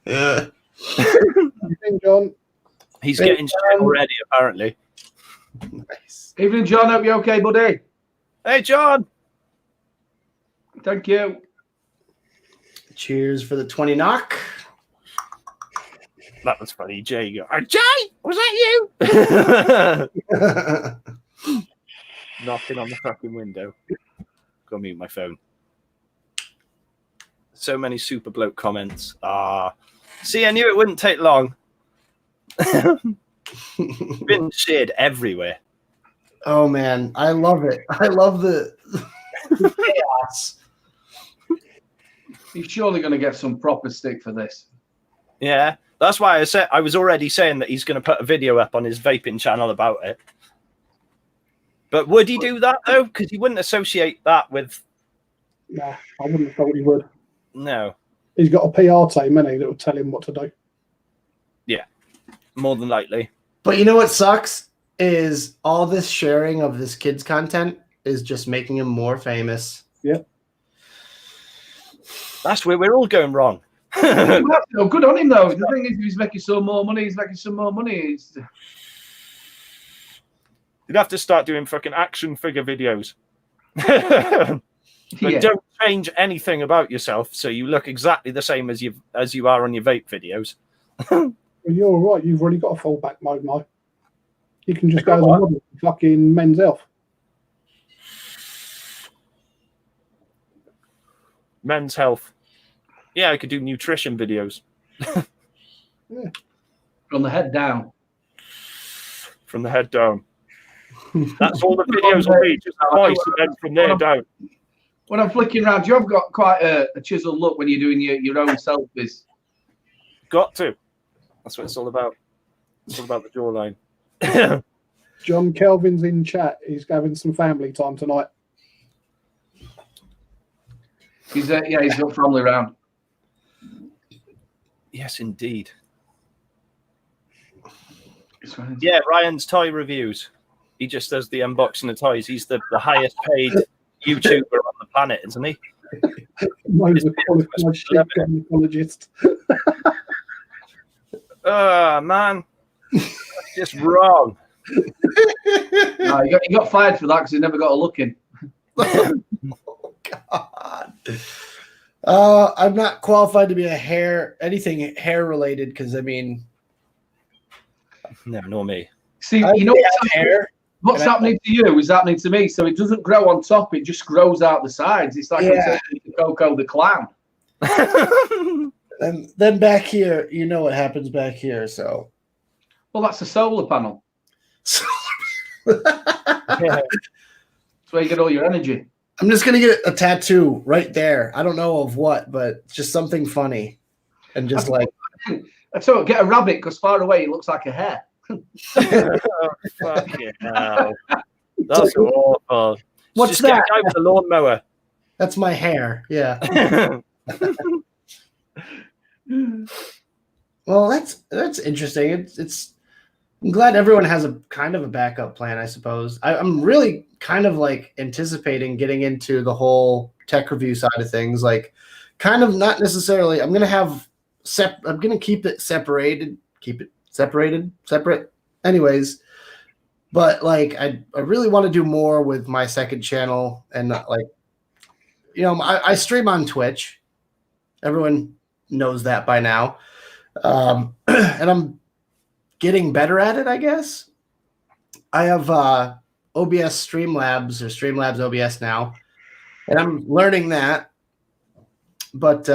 Evening, John. He's getting shit already, apparently. Nice. Evening, John. Hope you're okay, buddy. Hey, John. Thank you. Cheers for the 20 knock. That was funny. Jay, you go, Jay, was that you? Knocking on the fucking window. Go mute my phone. So many super bloke comments. See, I knew it wouldn't take long. Been shared everywhere. Oh man, I love it. I love the chaos. He's surely going to get some proper stick for this. Yeah, that's why I was already saying that he's going to put a video up on his vaping channel about it. But would he do that though? Because he wouldn't associate that with. Nah, I wouldn't have thought he would. No. He's got a PR team, hasn't he, that will tell him what to do. Yeah, more than likely. But you know what sucks is all this sharing of this kid's content is just making him more famous. Yep. That's where we're all going wrong. No, good on him though. The thing is, he's making some more money. He's making some more money. You'd have to start doing fucking action figure videos. But Yeah. don't change anything about yourself, so you look exactly the same as you are on your vape videos. Well, you're all right. You've already got a fallback mode, mate. You can just I got go to the what? model, fucking Men's Health. Men's health. Yeah, I could do nutrition videos. Yeah. From the head down. From the head down. That's all the videos will be, just a voice, and then from there down. When I'm flicking around, you've got quite a chiseled look when you're doing your own selfies. Got to. That's what it's all about. It's all about the jawline. John Kelvin's in chat. He's having some family time tonight. He's got family around. Yes, indeed. Yeah, Ryan's toy reviews. He just does the unboxing of toys. He's the highest paid YouTuber on the planet, isn't he? Knows a qualified shit gynecologist. Man. That's just wrong. No, he got fired for that because he never got a look in. Oh God. I'm not qualified to be anything hair related because I mean, No, nor me. See, I you know have hair. what's happening to you is happening to me. So it doesn't grow on top; it just grows out the sides. It's like I'm saying to Coco the clown. And then back here, you know what happens back here. So, Well, that's a solar panel. Yeah. That's where you get all your energy. I'm just gonna get a tattoo right there. I don't know of what, but just something funny, and just like. So get a rabbit because far away it looks like a hare. Fucking hell. That's awful. What's just get that? a guy with a lawnmower. That's my hair. Yeah. Well, that's interesting. It's. I'm glad everyone has a kind of a backup plan. I suppose I'm really kind of like anticipating getting into the whole tech review side of things. Like, kind of not necessarily. I'm gonna have I'm gonna keep it separated. Keep it separate. Anyways, but like I really want to do more with my second channel and not like, you know, I stream on Twitch. Everyone knows that by now. And I'm getting better at it, I guess. I have OBS Streamlabs or Streamlabs OBS now, and I'm learning that. But,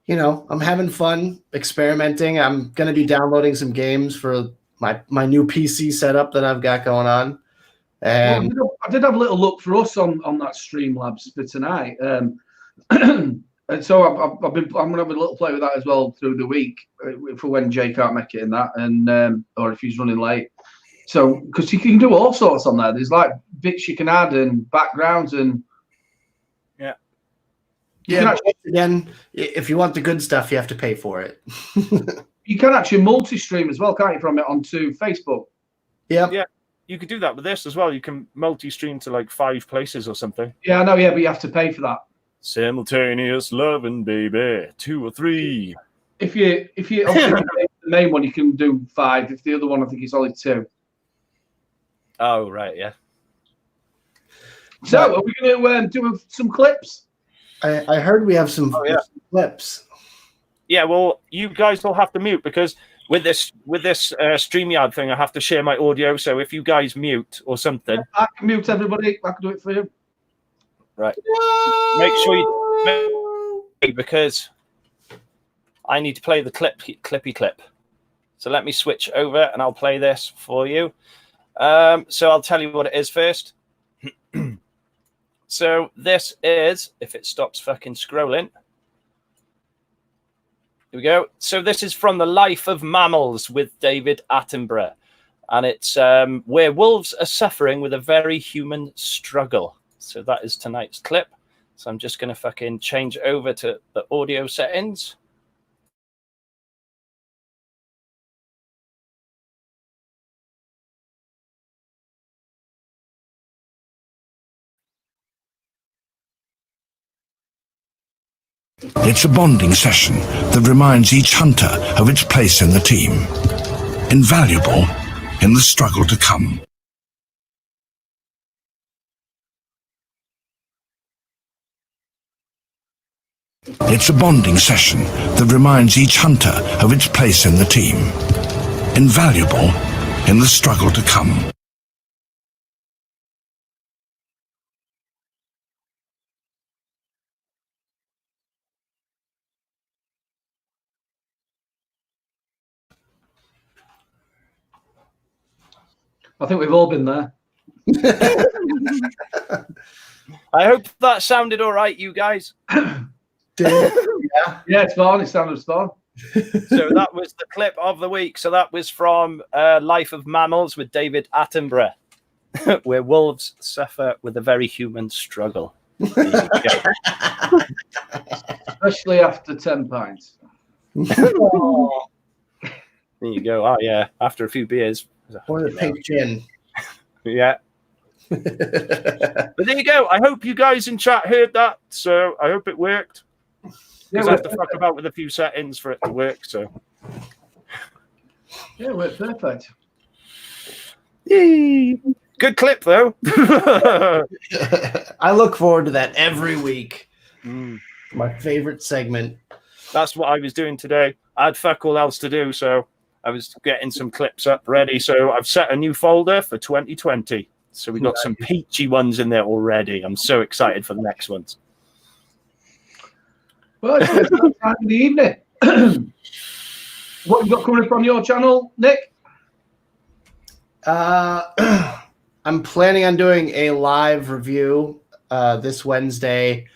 you know, I'm having fun experimenting. I'm going to be downloading some games for my new PC setup that I've got going on. And Well, I did have a little look for us on that Streamlabs for tonight. And so I'm going to have a little play with that as well through the week for when Jay can't make it in that, and or if he's running late. So, because you can do all sorts on there. There's like bits you can add and backgrounds and Yeah, but again, if you want the good stuff, you have to pay for it. you can actually multi-stream as well, can't you, from it onto Facebook? Yep. Yeah, you could do that with this as well. You can multi-stream to like 5 places or something. Yeah, I know. Yeah, but you have to pay for that. Simultaneous loving, baby, 2 or 3. If you obviously if you pay for the main one, you can do 5. If the other one, I think it's only 2. Oh right, yeah. So, are we going to do some clips? I heard we have some clips. Yeah, well, you guys will have to mute because with this StreamYard thing, I have to share my audio. So if you guys mute or something, I can mute everybody. I can do it for you. Right. Make sure you because I need to play the Clippy Clip. So let me switch over and I'll play this for you. So I'll tell you what it is first. So this is, if it stops fucking scrolling. Here we go. So this is from The Life of Mammals with David Attenborough. And it's where wolves are suffering with a very human struggle. So that is tonight's clip. So I'm just going to fucking change over to the audio settings. It's a bonding session that reminds each hunter of its place in the team. Invaluable in the struggle to come. It's a bonding session that reminds each hunter of its place in the team. Invaluable in the struggle to come. I think we've all been there. I hope that sounded all right, you guys. Yeah, it's fine. It sounded fun. So that was the clip of the week. So that was from Life of Mammals with David Attenborough, where wolves suffer with a very human struggle. There Especially after 10 pints. you go. Oh, yeah. After a few beers. Or the pink gin. Yeah. But there you go. I hope you guys in chat heard that. So I hope it worked. Because I have to fuck about with a few settings for it to work. So yeah, it worked perfect. Yay. Good clip though. I look forward to that every week. Mm. My favorite segment. That's what I was doing today. I had fuck all else to do, so I was getting some clips up ready. So I've set a new folder for 2020. So we got some peachy ones in there already. I'm so excited for the next ones. Well, it's that time of the evening. What you got coming up on your channel, Nick? I'm planning on doing a live review this Wednesday.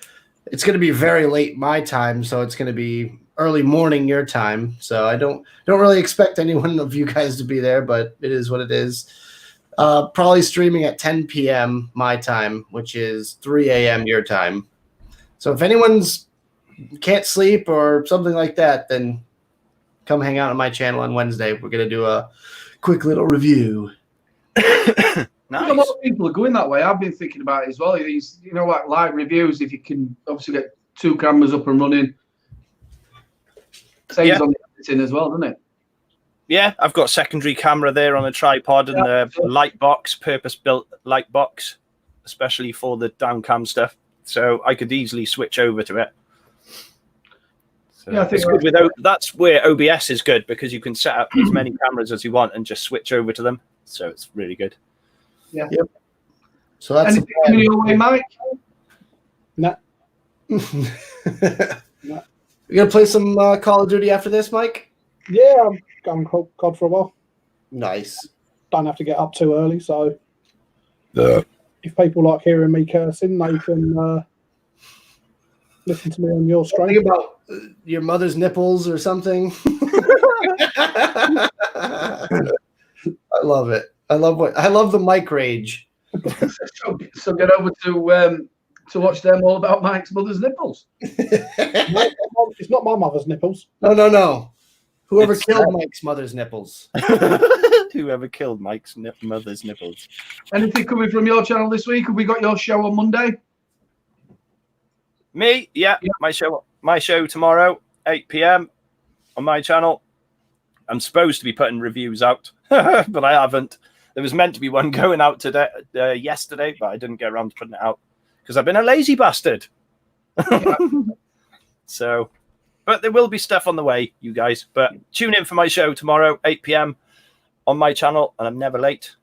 It's going to be very late my time, so it's going to be early morning your time. So I don't really expect anyone of you guys to be there, but it is what it is. Probably streaming at 10 p.m. my time, which is 3 a.m. your time. So if anyone's can't sleep or something like that, then come hang out on my channel on Wednesday. We're going to do a quick little review. Nice. A lot of people are going that way. I've been thinking about it as well. These, like live reviews, if you can obviously get 2 cameras up and running. Saves on the editing as well, doesn't it? Yeah, I've got a secondary camera there on a tripod and the light box, purpose-built light box, especially for the down cam stuff. So I could easily switch over to it. So yeah, I think it's good with that's where OBS is good because you can set up as many cameras as you want and just switch over to them. So it's really good. Yeah. Yep. So that's anything coming your way, Mike? No. You gonna play some Call of Duty after this, Mike? Yeah, I'm going COD for a while. Nice. Don't have to get up too early, so if people like hearing me cursing, they can listen to me on your stream. Think about your mother's nipples or something. I love it. I love the mic rage. So get over to watch them all about Mike's mother's nipples. No, it's not my mother's nipples. No. Whoever It's killed Mike's mother's nipples. Whoever killed Mike's mother's nipples. Anything coming from your channel this week? Have we got your show on Monday? Me? Yeah. My show tomorrow, 8 p.m. on my channel. I'm supposed to be putting reviews out, but I haven't. There was meant to be one going out yesterday, but I didn't get around to putting it out because I've been a lazy bastard. So, but there will be stuff on the way, you guys. But tune in for my show tomorrow, 8 p.m. on my channel, and I'm never late.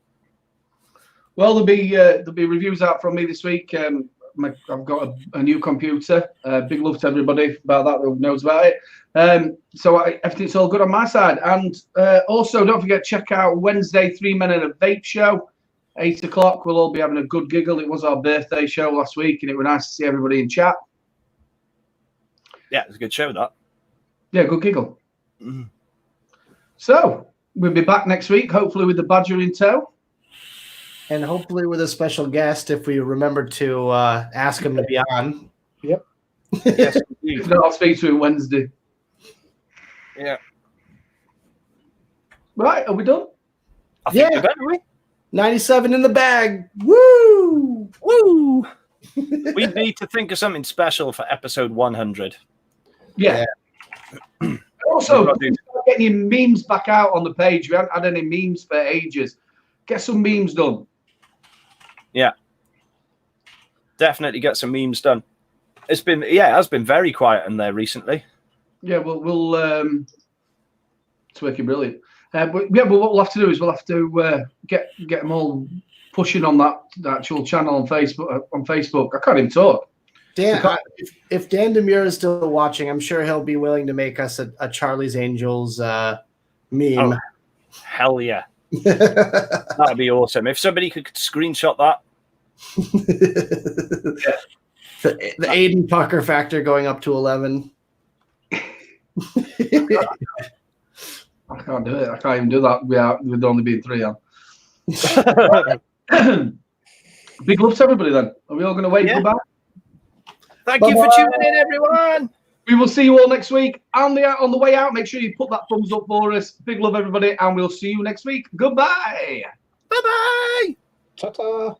Well, there'll be reviews out from me this week. I've got a new computer. Big love to everybody about that who knows about it. So everything's all good on my side. And also, don't forget, check out Wednesday, 3 Men and a Vape show, 8 o'clock. We'll all be having a good giggle. It was our birthday show last week, and it was nice to see everybody in chat. Yeah, it's a good show, that. Yeah, good giggle. So we'll be back next week, hopefully with the Badger in tow. And hopefully with a special guest if we remember to ask him to be on. Yep. Yes, If not, I'll speak to him Wednesday. yeah. Right, are we done? I think we're done, are we? 97 in the bag. Woo! Woo! We need to think of something special for episode 100. Yeah. Also, start getting your memes back out on the page. We haven't had any memes for ages. Get some memes done. Yeah. Definitely get some memes done. It has been very quiet in there recently. Yeah, we'll it's working brilliant. But what we'll have to do is we'll have to get them all pushing on that actual channel on Facebook. I can't even talk. Dan, if Dan Demure is still watching, I'm sure he'll be willing to make us a Charlie's Angels meme. Oh, hell yeah. That'd be awesome. If somebody could screenshot that. The Aiden Pucker factor going up to 11. I can't do it. I can't even do that with only being 3 on. Big love to everybody then. Are we all going to wave goodbye? Thank you for tuning in, everyone. We will see you all next week. On the way out, make sure you put that thumbs up for us. Big love, everybody, and we'll see you next week. Goodbye. Bye-bye. Ta-ta.